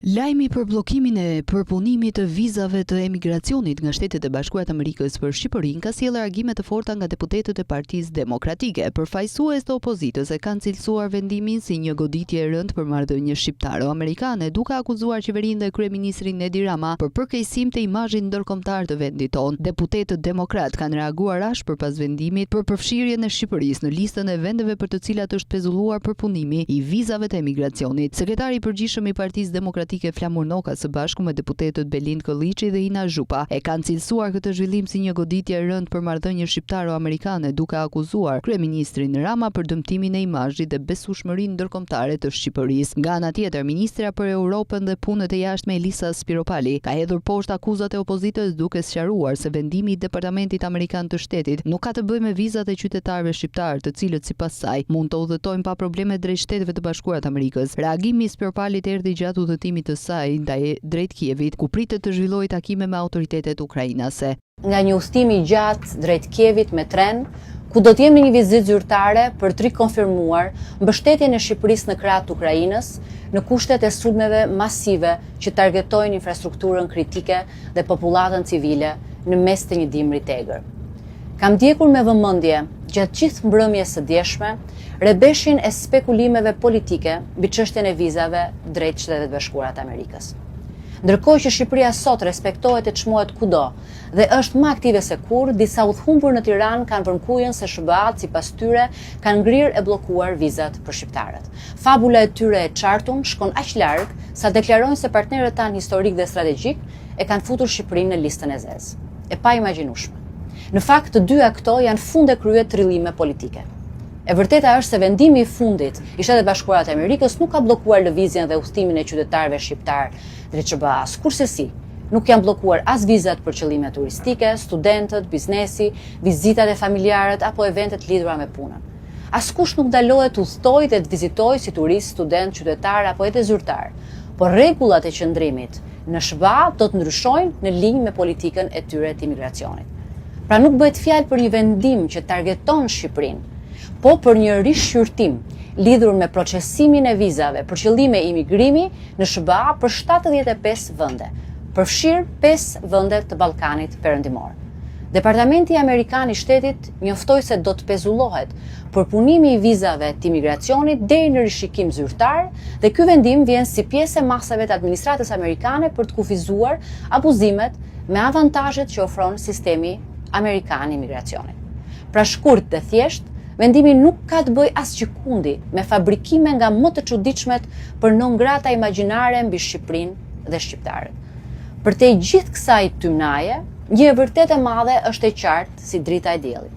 Lajmi për bllokimin e përpunimit të vizave të emigracionit nga Shtetet e Bashkuara të Amerikës për Shqipërinë ka sjellë argime të forta nga deputetët e Partisë Demokratike. Përfaqësues të opozitës e kanë cilësuar vendimin si një goditje e rëndë për marrëdhënie shqiptaro-amerikane, duke akuzuar qeverinë dhe kryeministrin Edi Rama për përkeqësim të imazhit ndërkombëtar të vendit tonë. Deputetët demokrat kanë reaguar rash përpas vendimit për përfshirjen e Shqipërisë në listën e vendeve për të cilat është pezulluar përpunimi i vizave të emigracionit. Sekretari i përgjithshëm i Partisë Demokratike Flamur Noka së bashku me deputetët Belind Kolliçi dhe Ina Zhupa e kanë cilësuar këtë zhvillim si një goditje e rëndë për marrëdhënie shqiptaro-amerikane, duke akuzuar kryeministrin Rama për dëmtimin e imazhit dhe besueshmërinë ndërkombëtare të Shqipërisë. Nga ana tjetër, ministra për Europën dhe punët e jashtme Elisa Spiropali ka hedhur poshtë akuzat e opozitës, duke sqaruar se vendimi i Departamentit Amerikan të Shtetit nuk ka të bëjë me vizat e qytetarëve shqiptar, të cilët sipas saj mund të udhëtojnë pa probleme drejt Shteteve të Bashkuara të Amerikës. Reagimi i Spiopalit erdhi gjatë udhëtimit të saj ndaj drejt Kievit, ku pritet të zhvillojë takime me autoritetet ukrainase. Nga një udhëtim i gjatë drejt Kievit me tren, ku do të jem në një vizitë zyrtare për të rikonfirmuar mbështetjen e Shqipërisë në krah të Ukrainës në kushtet e sulmeve masive që targetojnë infrastrukturën kritike dhe popullatën civile në mes të një dimri tegër. Kam ndjekur me vëmendje gjatë gjithë mbrëmjes së djeshme rebeshin e spekulimeve politike mbi çështjen e vizave drejt Shtetet Bashkuara të Amerikës. Ndërkohë që Shqipëria sot respektohet e çmohet kudo dhe është më aktive se kur, disa udhëhumbur në Tiranë kanë vërmkujen se SBA-t sipas tyre kanë ngrirë e bllokuar vizat për shqiptarët. Fabula e tyre e qartun shkon aq larg sa deklarojnë se partnerët tanë historik dhe strategjik e kanë futur Shqipërinë në listën e zezë. E pa imagjinueshme. Në fakt, të dyja këto janë funde krye trillime politike. E vërteta është se vendimi i fundit i Shtetet Bashkuara të Amerikës nuk ka bllokuar lëvizjen dhe udhëtimin e qytetarëve shqiptar drejt SBA-s. Kurse nuk janë bllokuar as vizat për qëllime turistike, studentët, biznesi, vizitat e familjarët apo eventet lidhura me punën. Askush nuk ndalohet të udhëtojë dhe të vizitojë si turist, student, qytetar apo edhe zyrtar. Por rregullat e qëndrimit në SBA do të ndryshojnë në linjë me politikën e tyre të imigracionit. Pra nuk bëhet fjalë për një vendim që targeton Shqipërinë, po për një rishqyrtim lidhur me procesimin e vizave për qëllime imigrimi në SBA për 75 vende, përfshirë 5 vende të Ballkanit Perëndimor. Departamenti Amerikan i Shtetit njoftoi se do të pezullohet përpunimi i vizave të imigracionit deri në rishikim zyrtar dhe ky vendim vjen si pjesë e masave të administratës amerikane për të kufizuar abuzimet me avantazhet që ofron sistemi amerikan i imigracionit. Pra shkurt dhe thjesht, vendimi nuk ka të bëjë asgjikundi me fabrikime nga më të çuditshmet për non grata imagjinare mbi Shqipërinë dhe shqiptarët. Përtej gjithë kësaj tymnaje, një e vërtetë e madhe është e qartë si drita e diellit.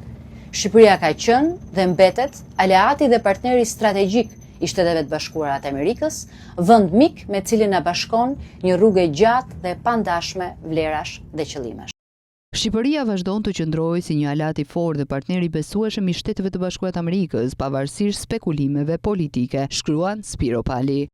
Shqipëria ka qenë dhe mbetet aleati dhe partneri strategjik i Shteteve të Bashkuara të Amerikës, vend mik me cilin na bashkon një rrugë e gjatë dhe pandashme vlerash dhe qëllimesh. Shqipëria vazhdon të qëndrojë si një aleat i fortë dhe partner i besueshëm i Shteteve të Bashkuara të Amerikës, pavarësisht spekulimeve politike, shkruan Spiropali.